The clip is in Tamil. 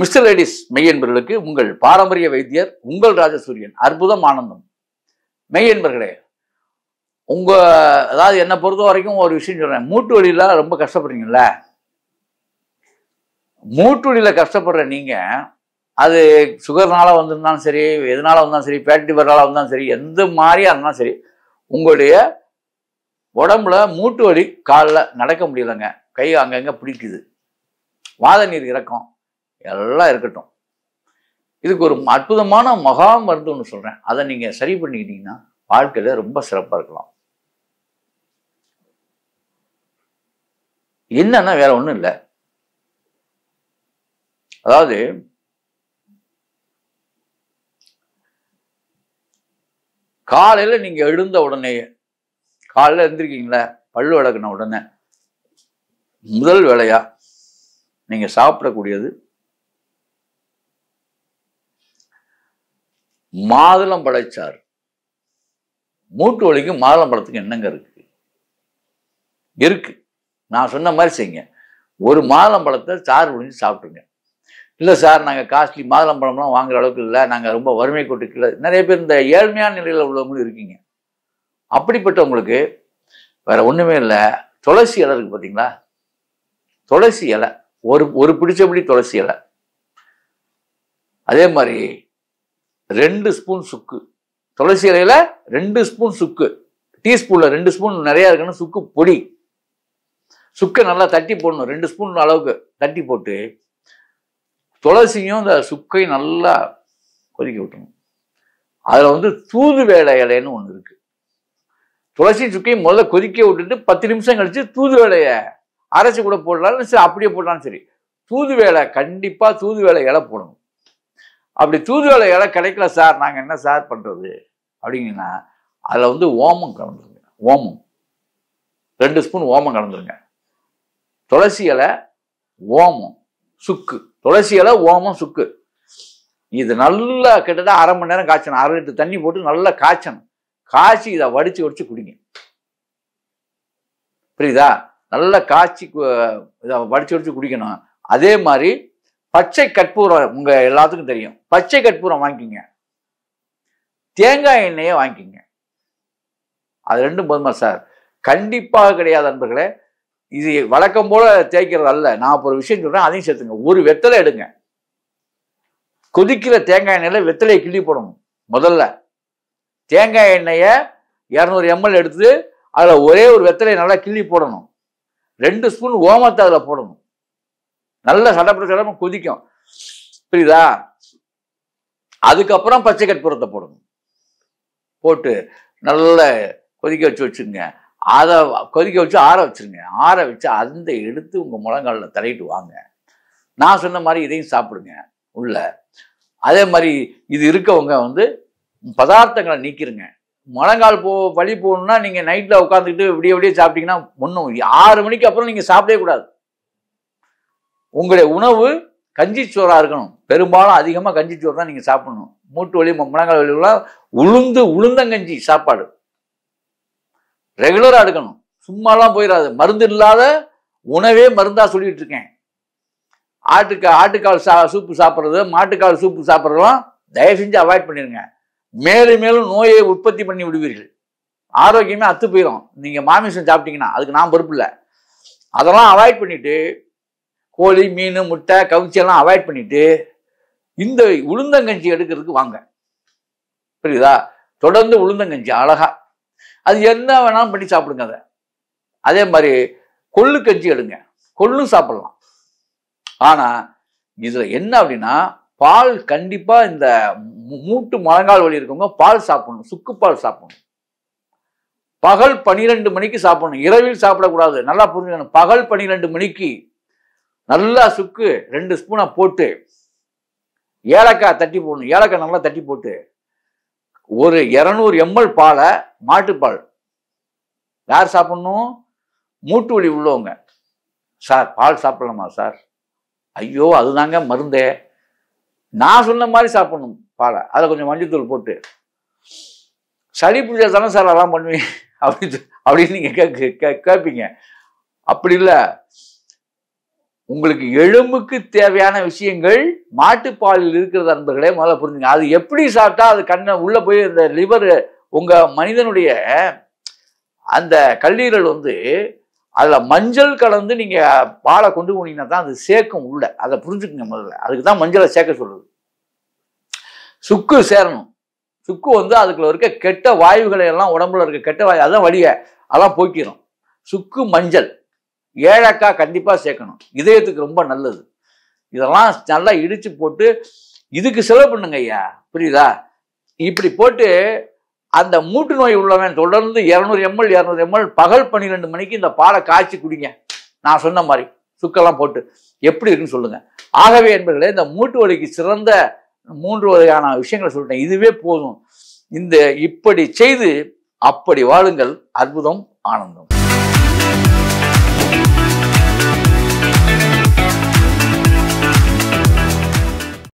மிஸ்டர் லேடிஸ் மெய்யன்பர்களுக்கு உங்கள் பாரம்பரிய வைத்தியர் உங்கள் ராஜசூரியன். அற்புதம் ஆனந்தம். மெய்யன்பர்களே, அதாவது என்னை பொறுத்த வரைக்கும் ஒரு விஷயம் சொல்றேன். மூட்டு வலியில ரொம்ப கஷ்டப்படுறீங்கல்ல, மூட்டு வலியில கஷ்டப்படுற நீங்க, அது சுகர்னால வந்திருந்தாலும் சரி, எதனால வந்தாலும் சரி, ஃபேட்டி லிவர்னால வந்தாலும் சரி, எந்த மாதிரியா இருந்தாலும் சரி, உங்களுடைய உடம்புல மூட்டு வலி, காலில் நடக்க முடியலைங்க, கை அங்கங்க பிடிக்குது, வாத நீர் இறக்கம், எல்லாம் இருக்கட்டும். இதுக்கு ஒரு அற்புதமான மகா மருந்து ஒன்று சொல்றேன். அதை நீங்க சரி பண்ணிக்கிட்டீங்கன்னா வாழ்க்கையில ரொம்ப சிறப்பா இருக்கலாம். என்னன்னா வேற ஒண்ணும் இல்லை. அதாவது காலையில நீங்க எழுந்த உடனே, காலையில எழுந்திருக்கீங்களா, பல்லு விளக்குன உடனே முதல் வேலையா நீங்க சாப்பிடக்கூடியது மாதுளம்பழச்சாறு. மூட்டு வலிக்கு மாதுளம்பழத்துக்கு என்னங்க இருக்கு? இருக்கு. நான் சொன்ன மாதிரி செய்யுங்க. ஒரு மாதுளம்பழத்தை சாறு புழிஞ்சு சாப்பிட்டுருங்க. இல்லை சார், நாங்கள் காஸ்ட்லி மாதுளம்பழம்லாம் வாங்குற அளவுக்கு இல்லை, நாங்கள் ரொம்ப வறுமை கோட்டுக்கு, நிறைய பேர் இந்த ஏழ்மையான நிலையில் உள்ளவங்களும் இருக்கீங்க. அப்படிப்பட்டவங்களுக்கு வேற ஒண்ணுமே இல்லை. துளசி இலை இருக்கு பார்த்தீங்களா? துளசி இலை ஒரு பிடிச்சபடி துளசி இலை, அதே மாதிரி 2 ஸ்பூன் சுக்கு. துளசி இலையில 2 ஸ்பூன் சுக்கு, டீஸ்பூன்ல 2 ஸ்பூன் நிறைய இருக்கணும். சுக்கு பொடி, சுக்கை நல்லா தட்டி போடணும். 2 ஸ்பூன் அளவுக்கு தட்டி போட்டு துளசியும் இந்த சுக்கையும் நல்லா கொதிக்க விட்டணும். அதுல தூதுவேளை இலைன்னு ஒண்ணு இருக்கு. துளசி சுக்கையும் முதல்ல கொதிக்க விட்டுட்டு 10 நிமிஷம் கழிச்சு தூதுவேளையை அரைச்சு கூட போடலாம், சரி அப்படியே போடலாம். சரி, தூதுவேளை கண்டிப்பா தூதுவேளை இலை போடணும். அப்படி தூதுவளை இலை கிடைக்கல சார், நாங்க என்ன சார் பண்றது அப்படிங்கன்னா, அதுல ஓமம் கலந்துருங்க. ஓமம் 2 ஸ்பூன் ஓமம் கலந்துருங்க. துளசி இலை, ஓமம், சுக்கு. துளசி இலை, ஓமம், சுக்கு. இது நல்லா கிட்டத்தட்ட 1/2 மணி நேரம் காய்ச்சணும். 1/2 லிட்டர் தண்ணி போட்டு நல்லா காய்ச்சணும். காய்ச்சி இதை வடிச்சு குடிங்க. புரியுதா? நல்லா காய்ச்சி இதை வடிச்சு குடிக்கணும். அதே மாதிரி பச்சை கற்பூரம், உங்க எல்லாத்துக்கும் தெரியும், பச்சை கற்பூரம் வாங்கிக்கிங்க. தேங்காய் எண்ணெயை வாங்கிக்கிங்க. அது 2 போதுமா சார்? கண்டிப்பாக கிடையாது நண்பர்களே. இது வழக்கம் போல தேய்க்கிறது அல்ல. நான் இப்போ ஒரு விஷயம் சொல்றேன், அதையும் சேர்த்துங்க. ஒரு வெத்தலை எடுங்க. கொதிக்கிற தேங்காய் எண்ணெயில வெத்தலையை கிள்ளி போடணும். முதல்ல தேங்காய் எண்ணெயை 200 ml எடுத்து அதுல ஒரே ஒரு வெத்தலையை நல்லா கிள்ளி போடணும். 2 ஸ்பூன் ஓமத்தை அதுல போடணும். நல்ல சடப்பட கொதிக்கும். புரியுதா? அதுக்கப்புறம் பச்சை கற்பூரத்தை போடணும். போட்டு நல்லா கொதிக்க வச்சுங்க. அதை கொதிக்க வச்சு ஆற வச்சிருங்க. ஆற வச்சு அந்த எடுத்து உங்க முழங்காலில் தடவிட்டு வாங்க. நான் சொன்ன மாதிரி இதையும் சாப்பிடுங்க உள்ள. அதே மாதிரி இது இருக்கவங்க பதார்த்தங்களை நீக்கிருங்க. முழங்கால் வலி போகணும்னா நீங்க நைட்ல உட்காந்துக்கிட்டு விடிய சாப்பிட்டீங்கன்னா ஒன்றும் 6 மணிக்கு அப்புறம் நீங்க சாப்பிடவே கூடாது. உங்களுடைய உணவு கஞ்சிச்சோறா இருக்கணும். பெரும்பாலும் அதிகமா கஞ்சிச்சோறு தான் நீங்க சாப்பிடணும். மூட்டு வலி, முழங்கால் வலிலாம் உளுந்தங்கஞ்சி சாப்பாடு ரெகுலரா எடுக்கணும். சும்மாலாம் போயிடாது. மருந்து இல்லாத உணவே மருந்தா சொல்லிட்டு இருக்கேன். ஆட்டுக்கால் சூப்பு சாப்பிட்றது, மாட்டுக்கால் சூப்பு சாப்பிட்றதுலாம் தயவு செஞ்சு அவாய்ட் பண்ணிருங்க. மேலும் மேலும் நோயை உற்பத்தி பண்ணி விடுவீர்கள். ஆரோக்கியமே அத்து போயிடும். நீங்க மாமிசம் சாப்பிட்டீங்கன்னா அதுக்கு நான் பொறுப்பு இல்லை. அதெல்லாம் அவாய்ட் பண்ணிட்டு, கோழி, மீன், முட்டை, கவுச்சி எல்லாம் அவாய்ட் பண்ணிட்டு இந்த உளுந்தங்கஞ்சி எடுக்கிறதுக்கு வாங்க. புரியுதா? தொடர்ந்து உளுந்தங்கஞ்சி அழகா, அது என்ன வேணாலும் பண்ணி சாப்பிடுங்க. அதை அதே மாதிரி கொள்ளு கஞ்சி எடுங்க. கொள்ளும் சாப்பிடலாம். ஆனா இதுல என்ன அப்படின்னா, பால் கண்டிப்பா இந்த மூட்டு முழங்கால் வலி இருக்கவங்க பால் சாப்பிடணும். சுக்கு பால் சாப்பிடணும். பகல் 12 மணிக்கு சாப்பிடணும். இரவில் சாப்பிடக்கூடாது. நல்லா புரிஞ்சுக்கணும். பகல் 12 மணிக்கு நல்லா சுக்கு 2 ஸ்பூனை போட்டு, ஏலக்காய் தட்டி போடணும். ஏலக்காய் நல்லா தட்டி போட்டு ஒரு 200 ml பாலை, மாட்டுப்பால். யார் சாப்பிடணும்? மூட்டு வலி உள்ளவங்க. சார் பால் சாப்பிடலாமா சார்? ஐயோ, அதுதாங்க மருந்தே. நான் சொன்ன மாதிரி சாப்பிடணும் பாலை. அதில் கொஞ்சம் மஞ்சத்தூள் போட்டு. சளி பிடிச்சா தானே சார் அதெல்லாம் பண்ணுவீங்க அப்படின்னு நீங்க கேட்பீங்க. அப்படி இல்லை. உங்களுக்கு எலும்புக்கு தேவையான விஷயங்கள் மாட்டுப்பாலில் இருக்கிறது நண்பர்களே, முதல்ல புரிஞ்சுங்க. அது எப்படி சாப்பிட்டா அது கண்ணை உள்ள போய் இந்த லிவர், உங்க மனிதனுடைய அந்த கல்லீரல் வந்து அதுல மஞ்சள் கலந்து நீங்க பாலை கொண்டு போனீங்கன்னா தான் அது சேர்க்கும் உள்ள. அதை புரிஞ்சுக்குங்க முதல்ல. அதுக்கு தான் மஞ்சளை சேர்க்க சொல்றது. சுக்கு சேரணும். சுக்கு வந்து அதுக்குள்ள இருக்க கெட்ட வாயுகளை எல்லாம், உடம்புல இருக்க கெட்ட வாயு, அதான் வழிய அதெல்லாம் போக்கிடும். சுக்கு, மஞ்சள், ஏலக்காய் கண்டிப்பா சேர்க்கணும். இதயத்துக்கு ரொம்ப நல்லது. இதெல்லாம் நல்லா இடிச்சு போட்டு இதுக்கு செலவு பண்ணுங்க ஐயா, புரியுதா? இப்படி போட்டு அந்த மூட்டு நோய் உள்ளவன் தொடர்ந்து 200 ml பகல் 12 மணிக்கு இந்த பாலை காய்ச்சி குடிங்க. நான் சொன்ன மாதிரி சுக்கெல்லாம் போட்டு எப்படி இருக்குன்னு சொல்லுங்க. ஆகவே என்பர்களே, இந்த மூட்டு வலிக்கு சிறந்த 3 வகையான விஷயங்களை சொல்லிட்டேன். இதுவே போதும். இப்படி செய்து அப்படி வாழுங்கள். அற்புதம், ஆனந்தம்.